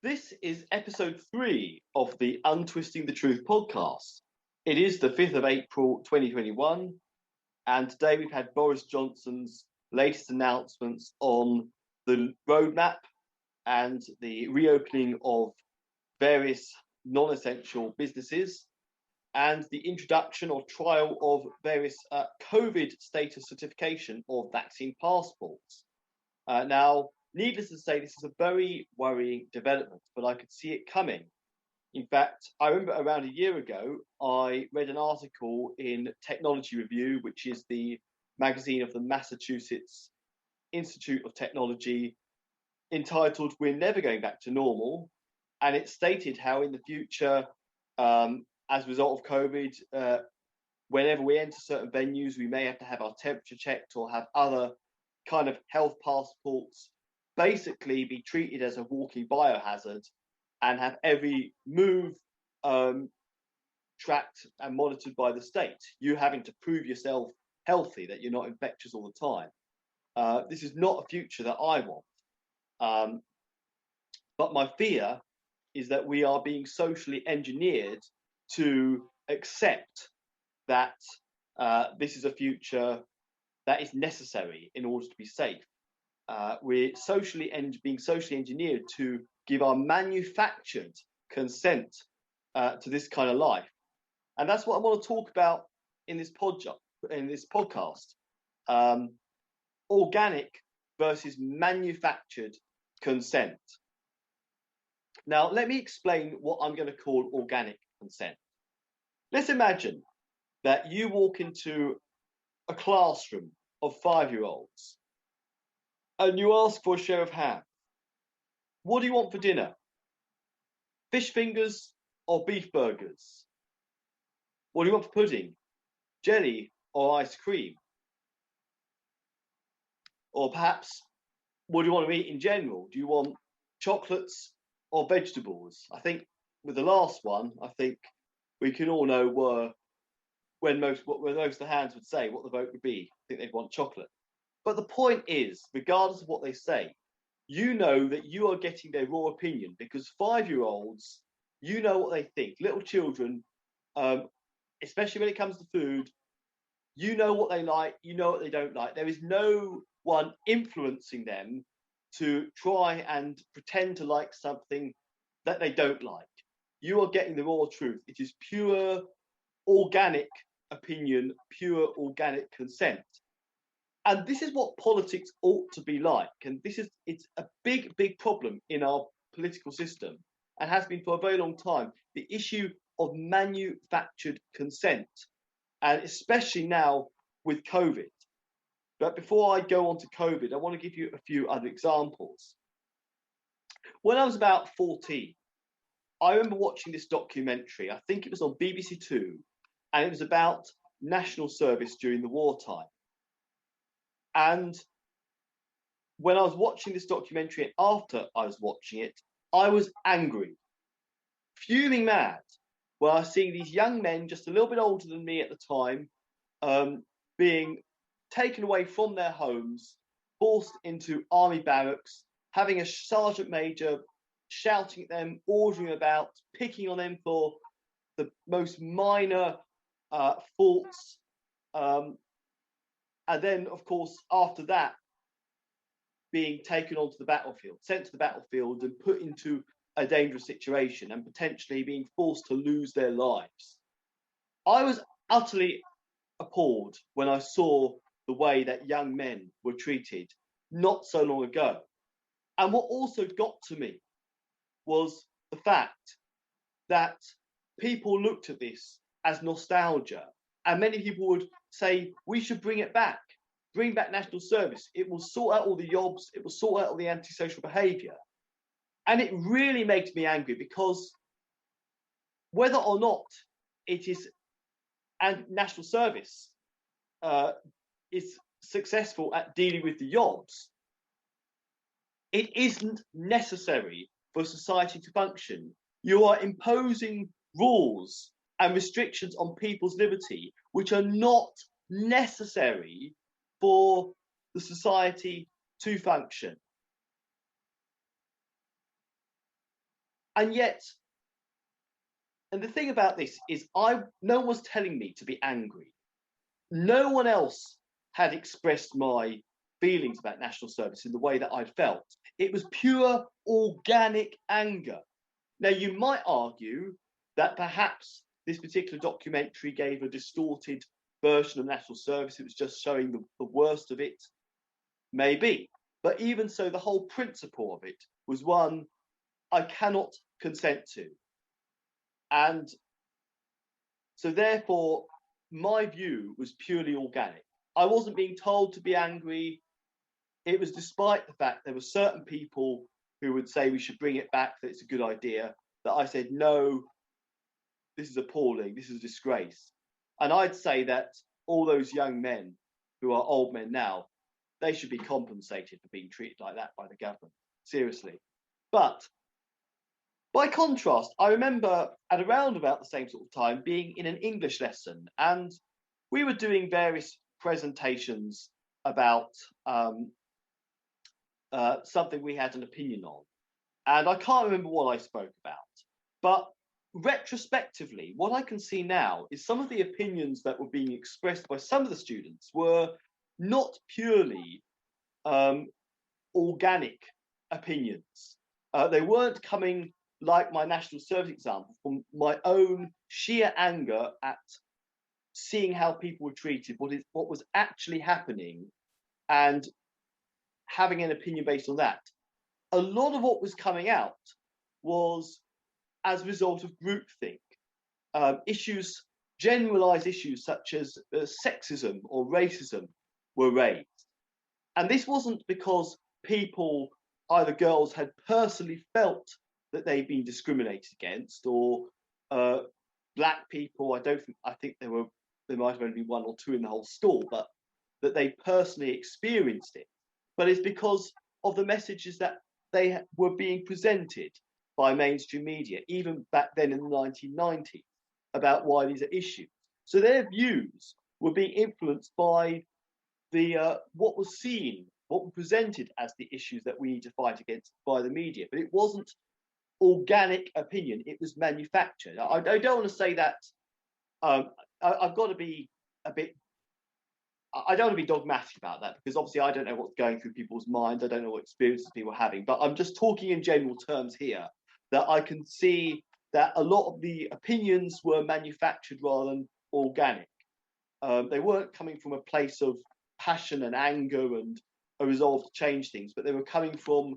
This is episode 3 of the Untwisting the Truth podcast. It is the 5th of April 2021, and today we've had Boris Johnson's latest announcements on the roadmap and the reopening of various non-essential businesses and the introduction or trial of various COVID status certification of vaccine passports. Now, needless to say, this is a very worrying development, but I could see it coming. In fact, I remember around a year ago, I read an article in Technology Review, which is the magazine of the Massachusetts Institute of Technology, entitled "We're Never Going Back to Normal." And it stated how in the future, as a result of COVID, whenever we enter certain venues, we may have to have our temperature checked or have other kind of health passports, basically be treated as a walking biohazard and have every move tracked and monitored by the state, you having to prove yourself healthy, that you're not infectious all the time. This is not a future that I want. But my fear is that we are being socially engineered to accept that this is a future that is necessary in order to be safe. We're being socially engineered to give our manufactured consent to this kind of life, and that's what I want to talk about in this podcast. Organic versus manufactured consent. Now, let me explain what I'm going to call organic consent. Let's imagine that you walk into a classroom of 5-year-olds and you ask for a show of hands. What do you want for dinner? Fish fingers or beef burgers? What do you want for pudding? Jelly or ice cream? Or perhaps, what do you want to eat in general? Do you want chocolates or vegetables? I think with the last one, I think we can all know when most of the hands would say what the vote would be. I think they'd want chocolate. But the point is, regardless of what they say, you know that you are getting their raw opinion, because 5-year-olds, you know what they think. Little children, especially when it comes to food, you know what they like, you know what they don't like. There is no one influencing them to try and pretend to like something that they don't like. You are getting the raw truth. It is pure organic opinion, pure organic consent. And this is what politics ought to be like. And it's a big, big problem in our political system, and has been for a very long time, the issue of manufactured consent, and especially now with COVID. But before I go on to COVID, I want to give you a few other examples. When I was about 14, I remember watching this documentary. I think it was on BBC Two, and it was about national service during the wartime. And when I was watching this documentary, and after I was watching it, I was angry, fuming mad, when I was seeing these young men, just a little bit older than me at the time, being taken away from their homes, forced into army barracks, having a sergeant major shouting at them, ordering about, picking on them for the most minor faults. And then, of course, after that, being taken onto the battlefield, sent to the battlefield and put into a dangerous situation and potentially being forced to lose their lives. I was utterly appalled when I saw the way that young men were treated not so long ago. And what also got to me was the fact that people looked at this as nostalgia. And many people would say, we should bring it back, bring back national service. It will sort out all the jobs, it will sort out all the antisocial behaviour. And it really makes me angry, because whether or not it is and national service is successful at dealing with the jobs, it isn't necessary for society to function. You are imposing rules and restrictions on people's liberty, which are not necessary for the society to function. And yet, and the thing about this is, no one was telling me to be angry. No one else had expressed my feelings about national service in the way that I'd felt. It was pure organic anger. Now, you might argue that perhaps this particular documentary gave a distorted version of national service. It was just showing the worst of it. Maybe. But even so, the whole principle of it was one I cannot consent to. And so therefore, my view was purely organic. I wasn't being told to be angry. It was despite the fact there were certain people who would say we should bring it back, that it's a good idea, that I said, no, this is appalling, this is a disgrace. And I'd say that all those young men who are old men now, they should be compensated for being treated like that by the government. Seriously. But by contrast, I remember at around about the same sort of time being in an English lesson, and we were doing various presentations about something we had an opinion on. And I can't remember what I spoke about. But retrospectively, what I can see now is some of the opinions that were being expressed by some of the students were not purely organic opinions. They weren't coming, like my national service example, from my own sheer anger at seeing how people were treated, what was actually happening, and having an opinion based on that. A lot of what was coming out was as a result of groupthink. Issues, generalized issues such as sexism or racism were raised. And this wasn't because people, either girls, had personally felt that they'd been discriminated against, or black people, I think there might have only been one or two in the whole school, but that they personally experienced it. But it's because of the messages that they were being presented by mainstream media, even back then in the 1990s, about why these are issues. So their views were being influenced by what was seen, what were presented as the issues that we need to fight against by the media. But it wasn't organic opinion, it was manufactured. I don't want to say that, I've got to be a bit, I don't want to be dogmatic about that, because obviously I don't know what's going through people's minds, I don't know what experiences people are having, but I'm just talking in general terms here, that I can see that a lot of the opinions were manufactured rather than organic. They weren't coming from a place of passion and anger and a resolve to change things, but they were coming from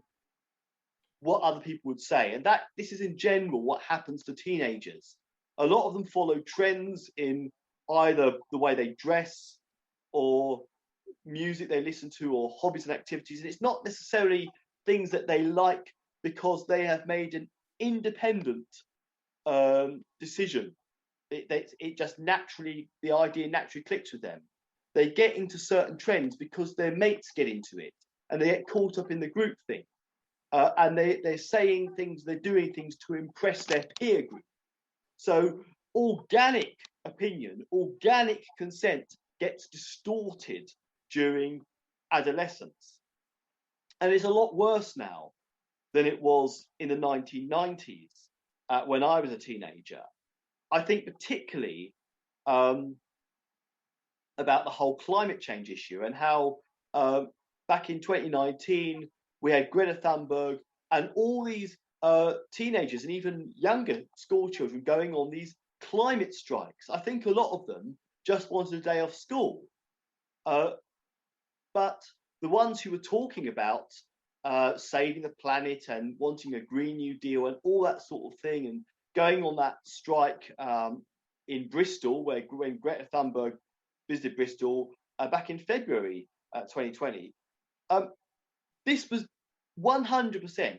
what other people would say. And that this is in general what happens to teenagers. A lot of them follow trends in either the way they dress or music they listen to or hobbies and activities. And it's not necessarily things that they like because they have made an independent decision. It just naturally, the idea naturally clicks with them. They get into certain trends because their mates get into it and they get caught up in the group thing. And they're saying things, they're doing things to impress their peer group. So organic opinion, organic consent gets distorted during adolescence. And it's a lot worse now than it was in the 1990s when I was a teenager. I think particularly about the whole climate change issue and how back in 2019, we had Greta Thunberg and all these teenagers and even younger school children going on these climate strikes. I think a lot of them just wanted a day off school. But the ones who were talking about saving the planet and wanting a Green New Deal and all that sort of thing, and going on that strike in Bristol, when Greta Thunberg visited Bristol back in February 2020, this was 100%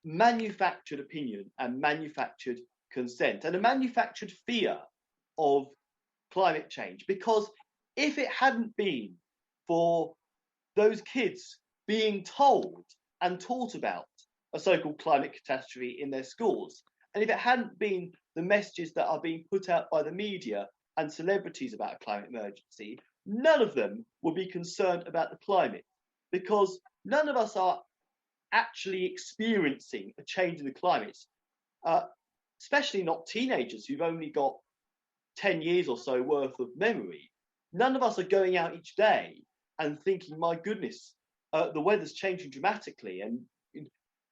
manufactured opinion and manufactured consent and a manufactured fear of climate change. Because if it hadn't been for those kids being told and taught about a so-called climate catastrophe in their schools, and if it hadn't been the messages that are being put out by the media and celebrities about a climate emergency, none of them would be concerned about the climate, because none of us are actually experiencing a change in the climate, especially not teenagers who've only got 10 years or so worth of memory. None of us are going out each day and thinking, my goodness, the weather's changing dramatically and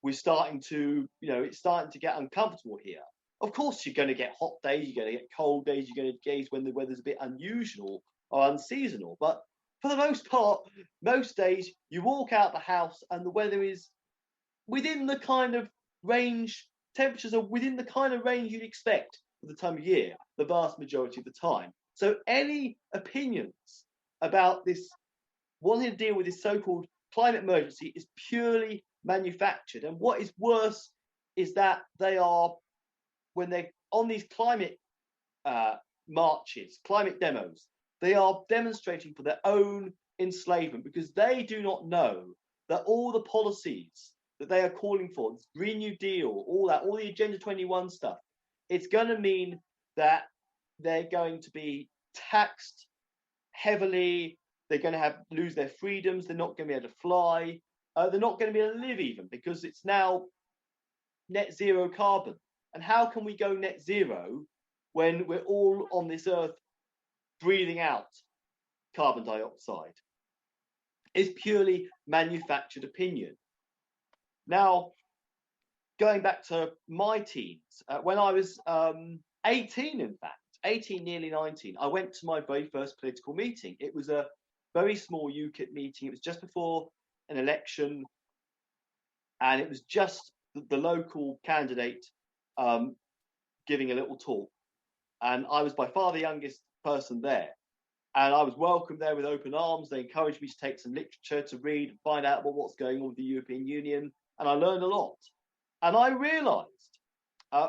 we're starting to, it's starting to get uncomfortable here. Of course, you're going to get hot days, you're going to get cold days, you're going to get days when the weather's a bit unusual or unseasonal. But for the most part, most days you walk out the house and the weather is within the kind of range, temperatures are within the kind of range you'd expect for the time of year, the vast majority of the time. So any opinions about this wanting to deal with this so-called climate emergency is purely manufactured. And what is worse is that they are, when they're on these climate marches, climate demos, they are demonstrating for their own enslavement, because they do not know that all the policies that they are calling for, this Green New Deal, all that, all the Agenda 21 stuff, it's going to mean that they're going to be taxed heavily. They're going to lose their freedoms. They're not going to be able to fly. They're not going to be able to live even, because it's now net zero carbon. And how can we go net zero when we're all on this earth breathing out carbon dioxide? It's purely manufactured opinion. Now, going back to my teens, when I was 18, in fact, 18, nearly 19, I went to my very first political meeting. It was a very small UKIP meeting. It was just before an election, and it was just the local candidate giving a little talk. And I was by far the youngest person there. And I was welcomed there with open arms. They encouraged me to take some literature to read and find out what's going on with the European Union. And I learned a lot. And I realised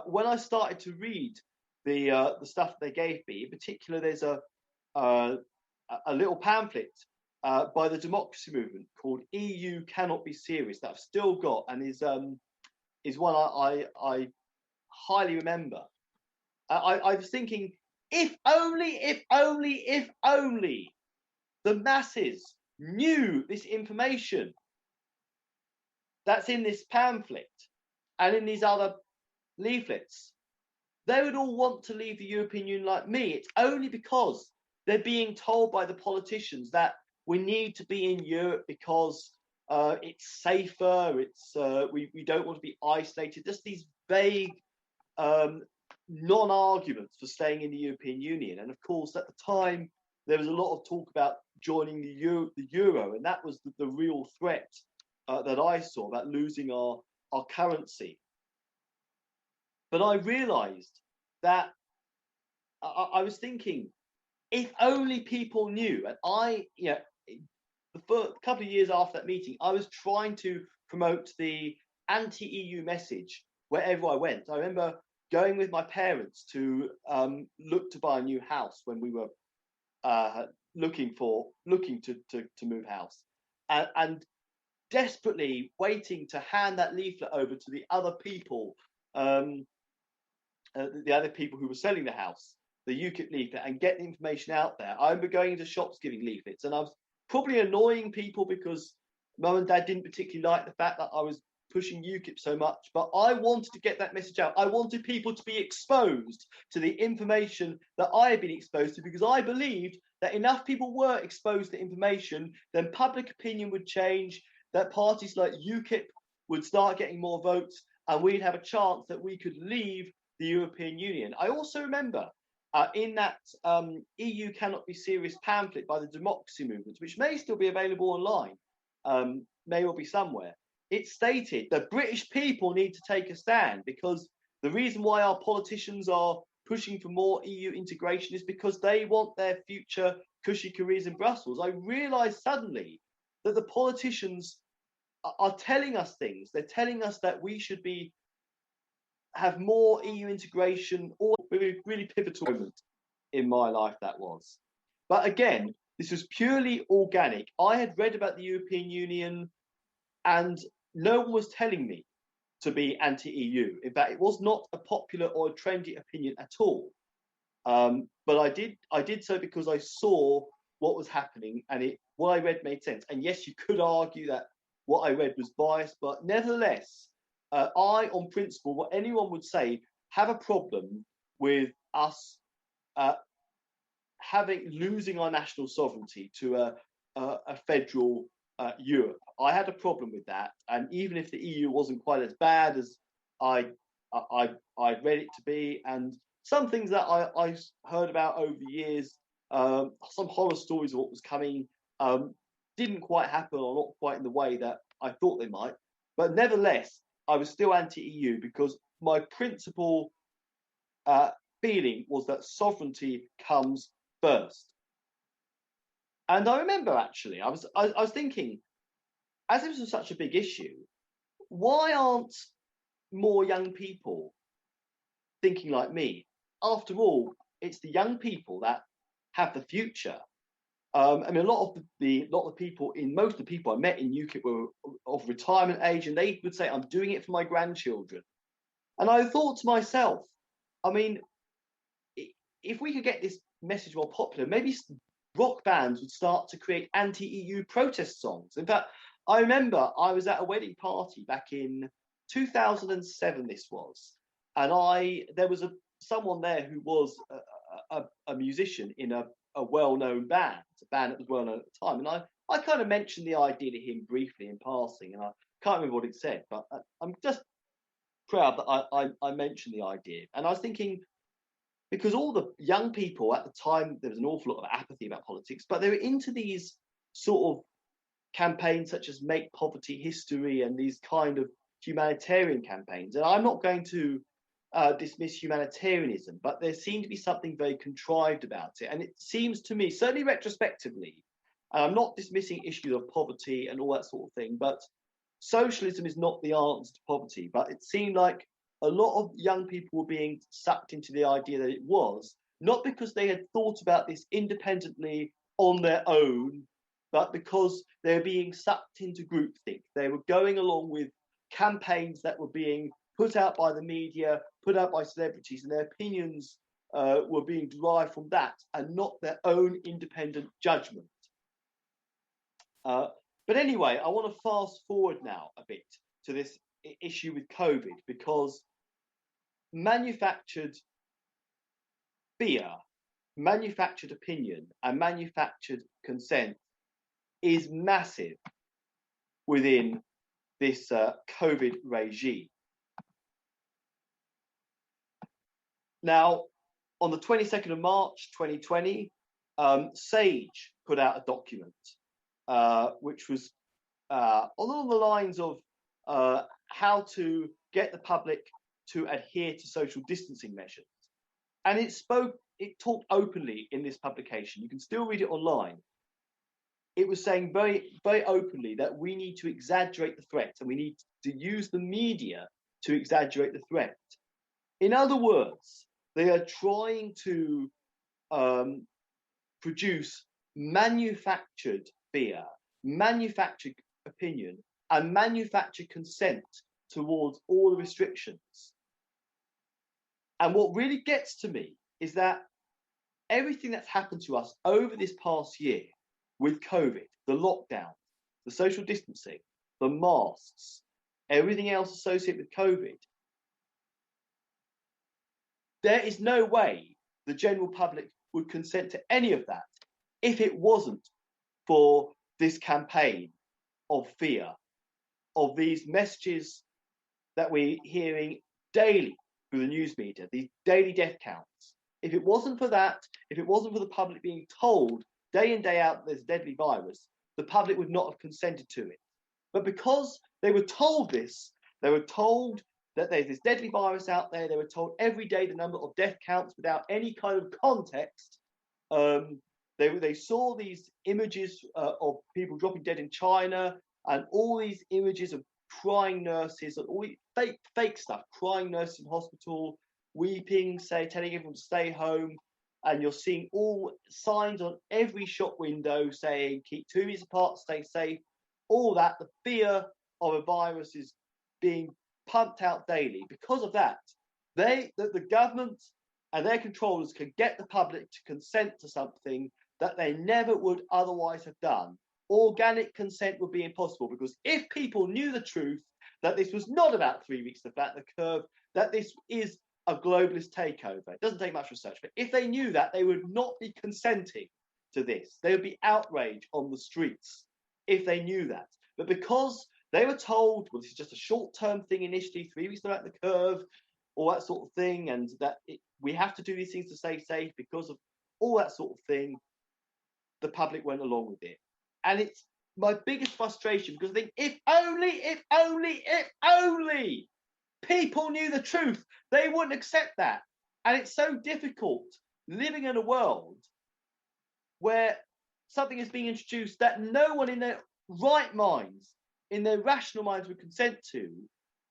when I started to read the stuff they gave me, in particular, there's a little pamphlet by the democracy movement called EU Cannot Be Serious that I've still got, and is one I highly remember. I was thinking, if only the masses knew this information that's in this pamphlet and in these other leaflets, they would all want to leave the European Union like me. It's only because they're being told by the politicians that we need to be in Europe because it's safer, we don't want to be isolated. Just these vague non-arguments for staying in the European Union. And of course, at the time, there was a lot of talk about joining the euro, and that was the real threat that I saw, about losing our currency. But I realized that I was thinking, if only people knew. And the first couple of years after that meeting, I was trying to promote the anti-EU message wherever I went. I remember going with my parents to look to buy a new house when we were looking to move house, and desperately waiting to hand that leaflet over to the other people who were selling the house, the UKIP leaflet, and get the information out there. I remember going into shops giving leaflets, and I was probably annoying people because Mum and Dad didn't particularly like the fact that I was pushing UKIP so much, but I wanted to get that message out. I wanted people to be exposed to the information that I had been exposed to, because I believed that enough people were exposed to information, then public opinion would change, that parties like UKIP would start getting more votes, and we'd have a chance that we could leave the European Union. I also remember in that EU Cannot Be Serious pamphlet by the democracy movement, which may still be available online, may well be somewhere, it stated that British people need to take a stand, because the reason why our politicians are pushing for more EU integration is because they want their future cushy careers in Brussels. I realised suddenly that the politicians are telling us things. They're telling us that we should have more EU integration, or a really pivotal moment in my life that was. But again, this was purely organic. I had read about the European Union, and no one was telling me to be anti-EU. In fact, it was not a popular or a trendy opinion at all. But I did so because I saw what was happening, and what I read made sense. And yes, you could argue that what I read was biased, but nevertheless, I, on principle, what anyone would say, have a problem with us losing our national sovereignty to a federal Europe. I had a problem with that, and even if the EU wasn't quite as bad as I read it to be, and some things that I heard about over the years, some horror stories of what was coming, didn't quite happen, or not quite in the way that I thought they might. But nevertheless, I was still anti-EU because my principal feeling was that sovereignty comes first. And I remember actually, I was thinking, as this was such a big issue, why aren't more young people thinking like me? After all, it's the young people that have the future. I mean, a lot of most of the people I met in UKIP were of retirement age, and they would say, "I'm doing it for my grandchildren." And I thought to myself, I mean, if we could get this message more popular, maybe rock bands would start to create anti-EU protest songs. In fact, I remember I was at a wedding party back in 2007. This was, and there was someone there who was a musician in a well-known band, a band that was well-known at the time, and I kind of mentioned the idea to him briefly in passing, and I can't remember what it said, but I'm just proud that I mentioned the idea, and I was thinking, because all the young people at the time, there was an awful lot of apathy about politics, but they were into these sort of campaigns such as Make Poverty History and these kind of humanitarian campaigns. And I'm not going to dismiss humanitarianism, but there seemed to be something very contrived about it. And it seems to me, certainly retrospectively, and I'm not dismissing issues of poverty and all that sort of thing, but socialism is not the answer to poverty. But it seemed like a lot of young people were being sucked into the idea that it was, not because they had thought about this independently on their own, but because they were being sucked into groupthink. They were going along with campaigns that were being put out by the media, put out by celebrities, and their opinions were being derived from that and not their own independent judgment. But anyway, I want to fast forward now a bit to this issue with COVID, because manufactured fear, manufactured opinion, and manufactured consent is massive within this COVID regime. Now, on the 22nd of March 2020, SAGE put out a document which was along the lines of how to get the public to adhere to social distancing measures. And it talked openly in this publication. You can still read it online. It was saying very, very openly that we need to exaggerate the threat, and we need to use the media to exaggerate the threat. In other words, they are trying to produce manufactured fear, manufactured opinion, and manufactured consent towards all the restrictions. And what really gets to me is that everything that's happened to us over this past year with COVID, the lockdown, the social distancing, the masks, everything else associated with COVID, there is no way the general public would consent to any of that if it wasn't for this campaign of fear, of these messages that we're hearing daily through the news media, these daily death counts. If it wasn't for that, if it wasn't for the public being told day in, day out there's a deadly virus, the public would not have consented to it. But because they were told this, they were told that there's this deadly virus out there, they were told every day the number of death counts without any kind of context. They saw these images of people dropping dead in China, and all these images of crying nurses, and all fake stuff, crying nurses in hospital, weeping, telling everyone to stay home. And you're seeing all signs on every shop window saying, keep 2 meters apart, stay safe. All that, the fear of a virus is being pumped out daily. Because of that, the government and their controllers can get the public to consent to something that they never would otherwise have done. organic consent would be impossible, because if people knew the truth, that this was not about 3 weeks to flatten the curve, that this is a globalist takeover. It doesn't take much research, but if they knew that, they would not be consenting to this. They would be outraged on the streets if they knew that. But because they were told, well, this is just a short-term thing initially, 3 weeks to flatten the curve, all that sort of thing, and that we have to do these things to stay safe because of all that sort of thing, the public went along with it. And it's my biggest frustration, because I think if only people knew the truth, they wouldn't accept that. And it's so difficult living in a world where something is being introduced that no one in their right minds, in their rational minds, would consent to,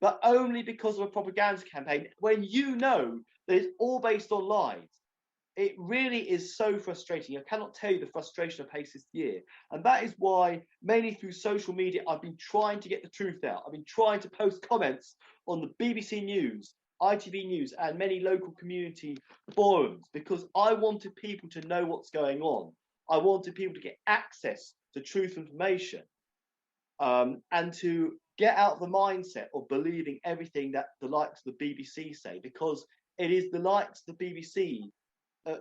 but only because of a propaganda campaign, when you know that it's all based on lies. It really is so frustrating. I cannot tell you the frustration I faced this year. And that is why, mainly through social media, I've been trying to get the truth out. I've been trying to post comments on the BBC News, ITV News, and many local community forums, because I wanted people to know what's going on. I wanted people to get access to truth information, and to get out of the mindset of believing everything that the likes of the BBC say, because it is the likes of the BBC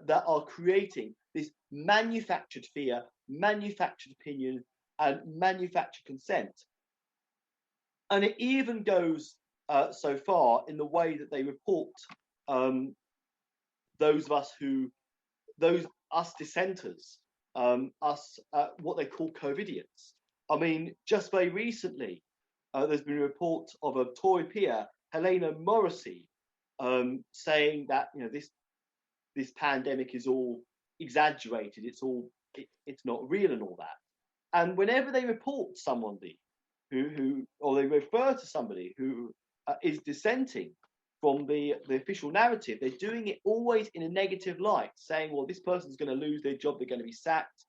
that are creating this manufactured fear, manufactured opinion, and manufactured consent. And it even goes so far in the way that they report those dissenters, what they call COVIDiots. I mean, just very recently, there's been a report of a Tory peer, Helena Morrissey, saying that this pandemic is all exaggerated, it's not real and all that. And whenever they report somebody or they refer to somebody who is dissenting from the official narrative, they're doing it always in a negative light, saying, well, this person's going to lose their job, they're going to be sacked.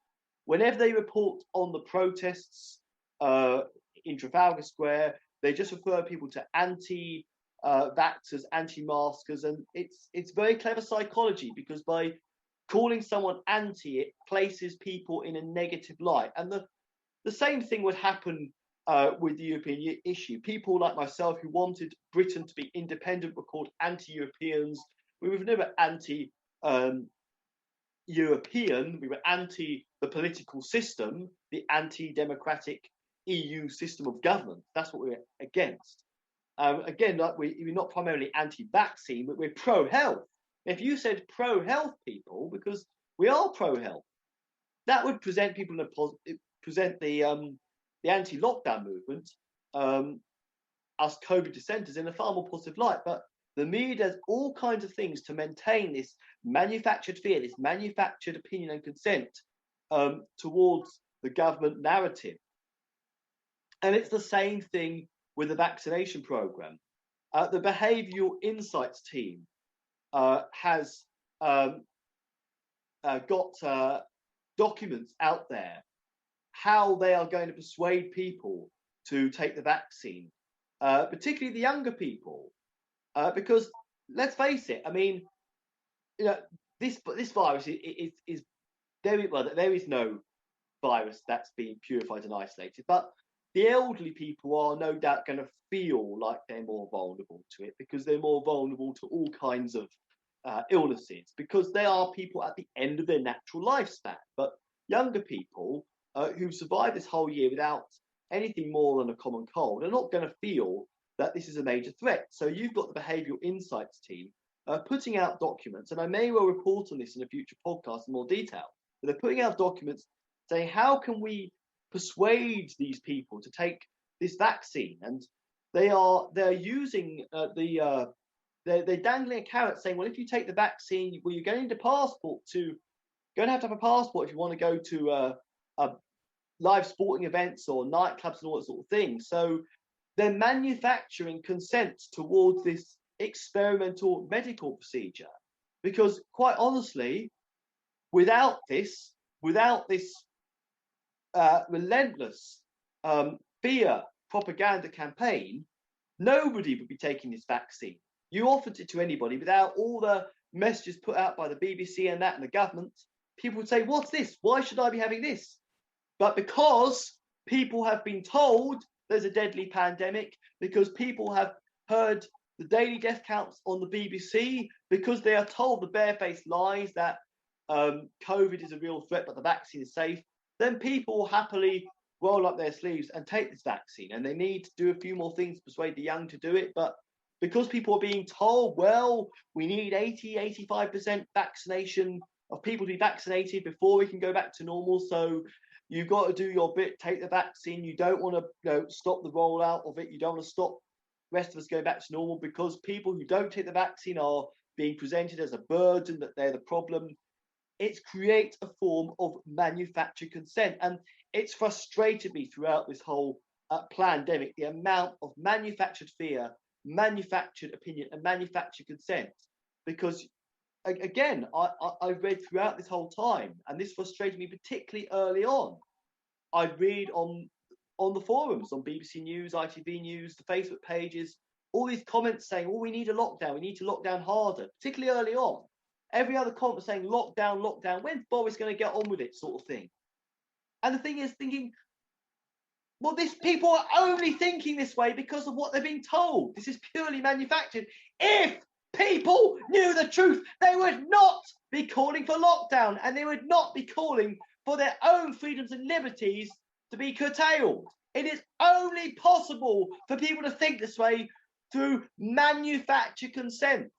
Whenever they report on the protests in Trafalgar Square, they just refer people to anti-vaxxers, anti-maskers, and it's very clever psychology, because by calling someone anti, it places people in a negative light. And the same thing would happen with the European issue. People like myself who wanted Britain to be independent were called anti-Europeans. We were never anti-European. We were anti the political system, the anti-democratic EU system of government. That's what we're against. Again, we're not primarily anti-vaccine, but we're pro-health. If you said pro-health people, because we are pro-health, that would present people present the anti-lockdown movement, us COVID dissenters, in a far more positive light. But the media does all kinds of things to maintain this manufactured fear, this manufactured opinion and consent towards the government narrative. And it's the same thing with the vaccination program. The Behavioural Insights team has got documents out there how they are going to persuade people to take the vaccine, particularly the younger people, because let's face it, I mean, this virus is very well. There is no virus that's been purified and isolated, but the elderly people are no doubt going to feel like they're more vulnerable to it, because they're more vulnerable to all kinds of illnesses, because they are people at the end of their natural lifespan. But younger people who've survived this whole year without anything more than a common cold are not going to feel that this is a major threat. So you've got the Behavioural Insights team putting out documents, and I may well report on this in a future podcast in more detail, but they're putting out documents saying, how can we persuade these people to take this vaccine? And they're using they're dangling a carrot, saying, well, if you take the vaccine, well, you're going to need a passport going to have a passport if you want to go to live sporting events or nightclubs and all that sort of thing. So they're manufacturing consent towards this experimental medical procedure, because quite honestly, without this relentless fear propaganda campaign, nobody would be taking this vaccine. You offered it to anybody without all the messages put out by the BBC and the government. People would say, what's this? Why should I be having this? But because people have been told there's a deadly pandemic, because people have heard the daily death counts on the BBC, because they are told the barefaced lies that COVID is a real threat, but the vaccine is safe, then people will happily roll up their sleeves and take this vaccine. And they need to do a few more things to persuade the young to do it. But because people are being told, well, we need 85% vaccination of people to be vaccinated before we can go back to normal. So you've got to do your bit, take the vaccine. You don't want to stop the rollout of it. You don't want to stop the rest of us going back to normal, because people who don't take the vaccine are being presented as a burden, that they're the problem. It creates a form of manufactured consent. And it's frustrated me throughout this whole pandemic, the amount of manufactured fear, manufactured opinion, and manufactured consent. Because again, I've read throughout this whole time, and this frustrated me particularly early on. I read on the forums, on BBC News, ITV News, the Facebook pages, all these comments saying, "Oh, we need a lockdown. We need to lock down harder," particularly early on. Every other comment was saying, "Lockdown, lockdown. When's Boris going to get on with it?" sort of thing. And the thing is, thinking, well, these people are only thinking this way because of what they're being told. This is purely manufactured. If people knew the truth, they would not be calling for lockdown, and they would not be calling for their own freedoms and liberties to be curtailed. It is only possible for people to think this way through manufactured consent.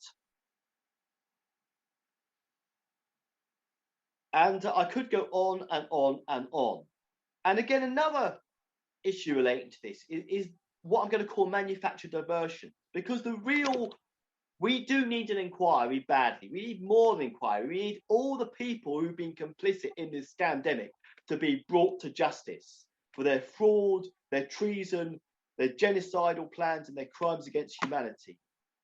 And I could go on and on and on. And again, another issue relating to this is what I'm going to call manufactured diversion. Because we do need an inquiry badly. We need more than inquiry. We need all the people who've been complicit in this scandemic to be brought to justice for their fraud, their treason, their genocidal plans, and their crimes against humanity.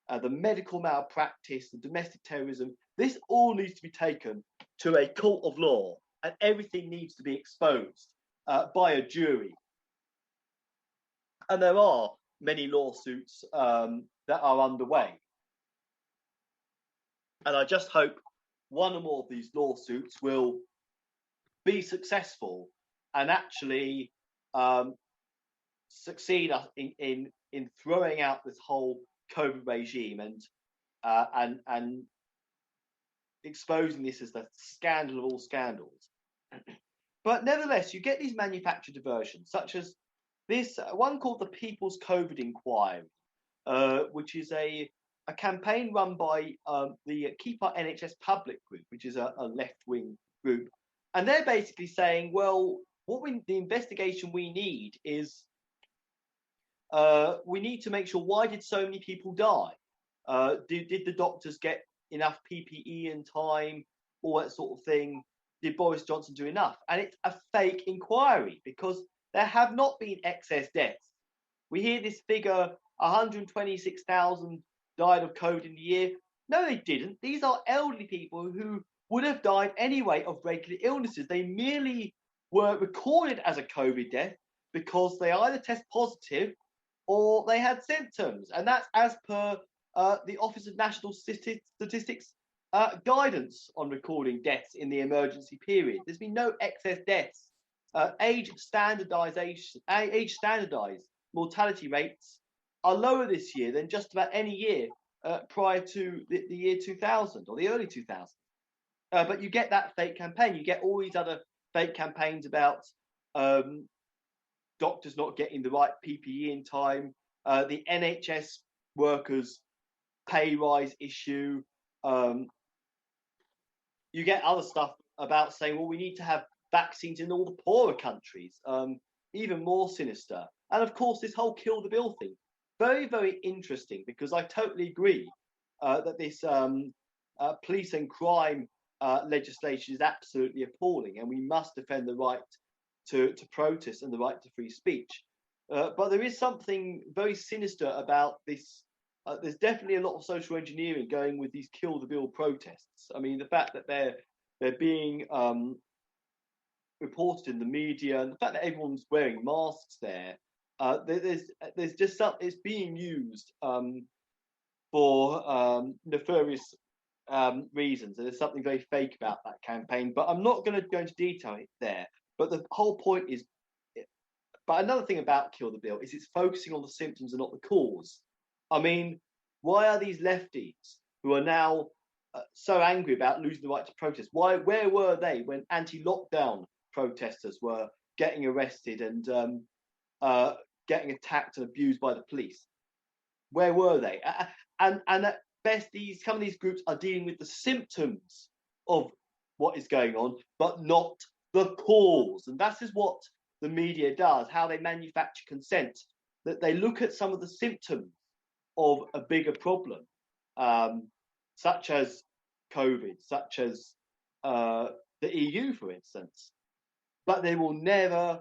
The medical malpractice, the domestic terrorism, this all needs to be taken to a court of law, and everything needs to be exposed by a jury. And there are many lawsuits that are underway. And I just hope one or more of these lawsuits will be successful and actually succeed in throwing out this whole COVID regime and exposing this as the scandal of all scandals. But nevertheless, you get these manufactured diversions, such as this one called the People's COVID Inquiry, which is a campaign run by the Keep Our NHS Public group, which is a left-wing group. And they're basically saying, well, the investigation we need is we need to make sure, why did so many people die? Did the doctors get enough PPE in time, all that sort of thing? Did Boris Johnson do enough? And it's a fake inquiry, because there have not been excess deaths. We hear this figure, 126,000 died of COVID in the year. No, they didn't. These are elderly people who would have died anyway of regular illnesses. They merely were recorded as a COVID death because they either test positive or they had symptoms. And that's as per the Office of National Statistics guidance on recording deaths in the emergency period. There's been no excess deaths. Age standardized mortality rates are lower this year than just about any year prior to the year 2000 or the early 2000s. But you get that fake campaign. You get all these other fake campaigns about doctors not getting the right PPE in time, the NHS workers' pay rise issue. You get other stuff about saying, well, we need to have vaccines in all the poorer countries, even more sinister. And of course, this whole kill the bill thing, very, very interesting, because I totally agree that this police and crime legislation is absolutely appalling, and we must defend the right to protest and the right to free speech. But there is something very sinister about this. There's definitely a lot of social engineering going with these kill the bill protests. I mean, the fact that they're being reported in the media, and the fact that everyone's wearing masks there, there's just some, it's being used for nefarious reasons, and there's something very fake about that campaign. But I'm not going to go into detail there. But the whole point is, but another thing about Kill the Bill is it's focusing on the symptoms and not the cause. I mean, why are these lefties who are now so angry about losing the right to protest? Where were they when anti-lockdown protesters were getting arrested and getting attacked and abused by the police? Where were they? And at best, some of these groups are dealing with the symptoms of what is going on, but not the cause. And that is what the media does, how they manufacture consent, that they look at some of the symptoms of a bigger problem, such as COVID, such as the EU, for instance, but they will never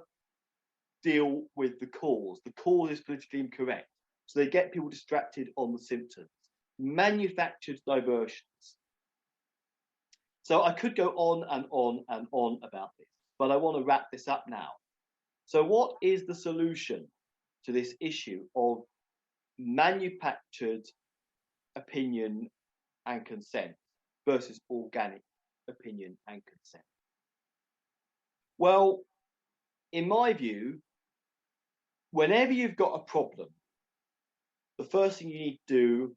deal with the cause. The cause is politically incorrect. So they get people distracted on the symptoms, manufactured diversions. So I could go on and on and on about this, but I want to wrap this up now. So what is the solution to this issue of manufactured opinion and consent versus organic opinion and consent? Well, in my view, whenever you've got a problem, the first thing you need to do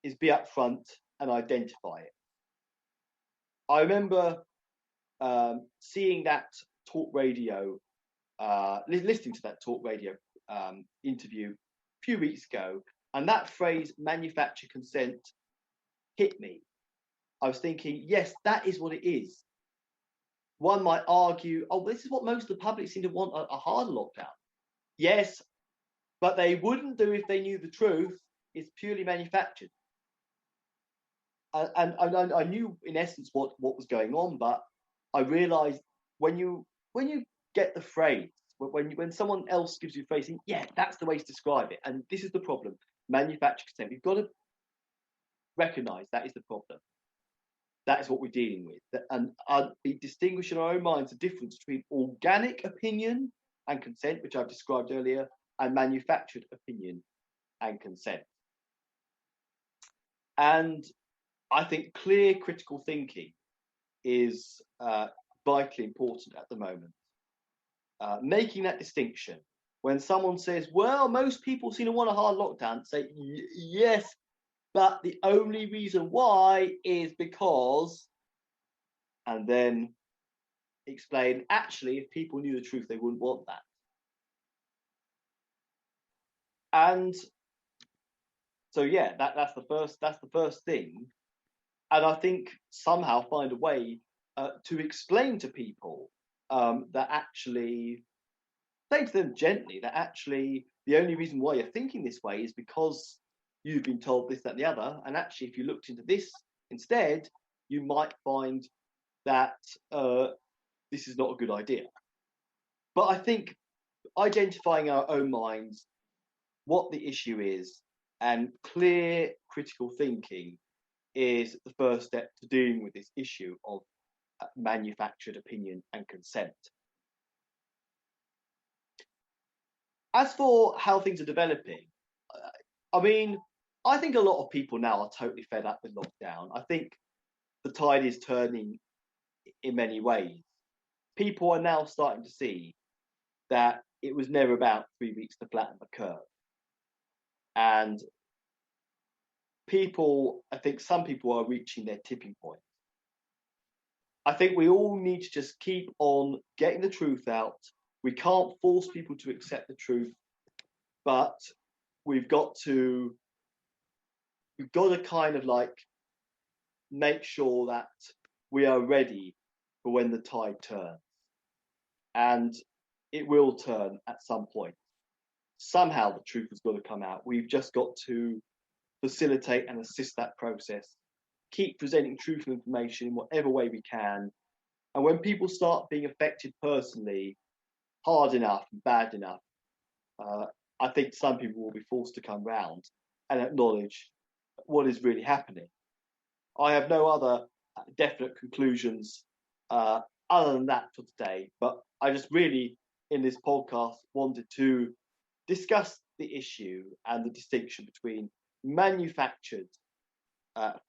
is be upfront and identify it. I remember seeing that talk radio, listening to that talk radio interview a few weeks ago, and that phrase manufacture consent hit me. I was thinking, yes, that is what it is. One might argue, oh, this is what most of the public seem to want, a harder lockdown. Yes, but they wouldn't do if they knew the truth. It's purely manufactured. And I knew in essence what was going on, but I realised when you get the phrase, when someone else gives you a phrase, yeah, that's the way to describe it, and this is the problem, manufactured consent. We've got to recognise that is the problem. That is what we're dealing with, and be distinguish in our own minds the difference between organic opinion and consent, which I've described earlier, and manufactured opinion and consent. And I think clear critical thinking is vitally important at the moment. Making that distinction. When someone says, well, most people seem to want a hard lockdown, say, yes, but the only reason why is because, and then explain, actually, if people knew the truth, they wouldn't want that. And so, yeah, that's the first thing. And I think somehow find a way to explain to people that actually, say to them gently, that actually the only reason why you're thinking this way is because you've been told this, that, and the other. And actually, if you looked into this instead, you might find that this is not a good idea. But I think identifying our own minds, what the issue is, and clear critical thinking is the first step to dealing with this issue of manufactured opinion and consent. As for how things are developing, I mean, I think a lot of people now are totally fed up with lockdown. I think the tide is turning in many ways. People are now starting to see that it was never about 3 weeks to flatten the curve. And I think some people are reaching their tipping point. I think we all need to just keep on getting the truth out. We can't force people to accept the truth, but we've got to kind of like make sure that we are ready for when the tide turns. And it will turn at some point. Somehow the truth has got to come out. We've just got to facilitate and assist that process. Keep presenting truthful information in whatever way we can. And when people start being affected personally, hard enough and bad enough, I think some people will be forced to come round and acknowledge what is really happening. I have no other definite conclusions other than that for today, but I just really, in this podcast, wanted to discuss the issue and the distinction between manufactured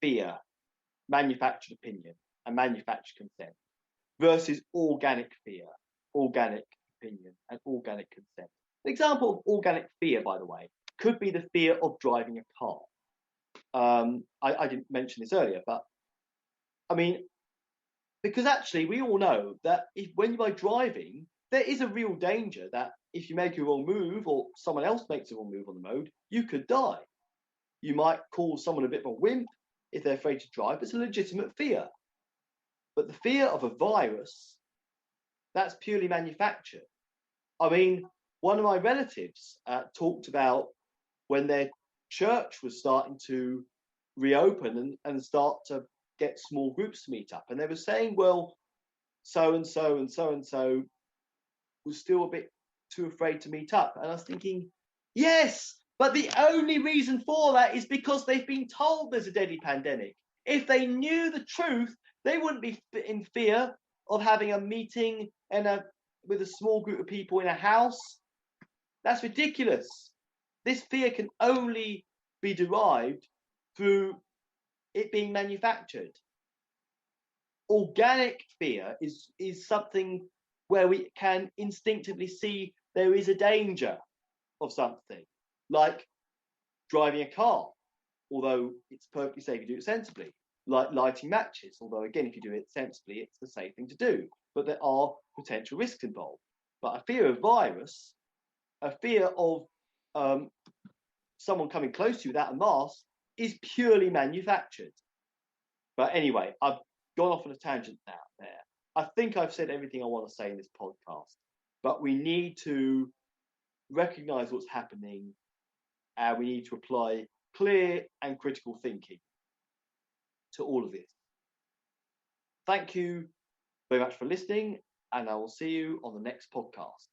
fear, manufactured opinion, and manufactured consent versus organic fear, organic opinion and organic consent. An example of organic fear, by the way, could be the fear of driving a car. I didn't mention this earlier, but I mean, because actually we all know that when you are driving, there is a real danger that if you make a wrong move or someone else makes a wrong move on the road, you could die. You might call someone a bit of a wimp if they're afraid to drive. It's a legitimate fear. But the fear of a virus, that's purely manufactured. I mean, one of my relatives talked about when their church was starting to reopen and start to get small groups to meet up. And they were saying, well, so and so and so and so was still a bit too afraid to meet up. And I was thinking, yes, but the only reason for that is because they've been told there's a deadly pandemic. If they knew the truth, they wouldn't be in fear of having a meeting with a small group of people in a house. That's ridiculous. This fear can only be derived through it being manufactured. Organic fear is something where we can instinctively see there is a danger of something, like driving a car, although it's perfectly safe if you do it sensibly, like lighting matches, although again, if you do it sensibly, it's the safe thing to do, but there are potential risks involved. But a fear of virus, a fear of someone coming close to you without a mask is purely manufactured. But anyway, I've gone off on a tangent now there. I think I've said everything I want to say in this podcast, but we need to recognize what's happening and we need to apply clear and critical thinking to all of this. Thank you very much for listening, and I will see you on the next podcast.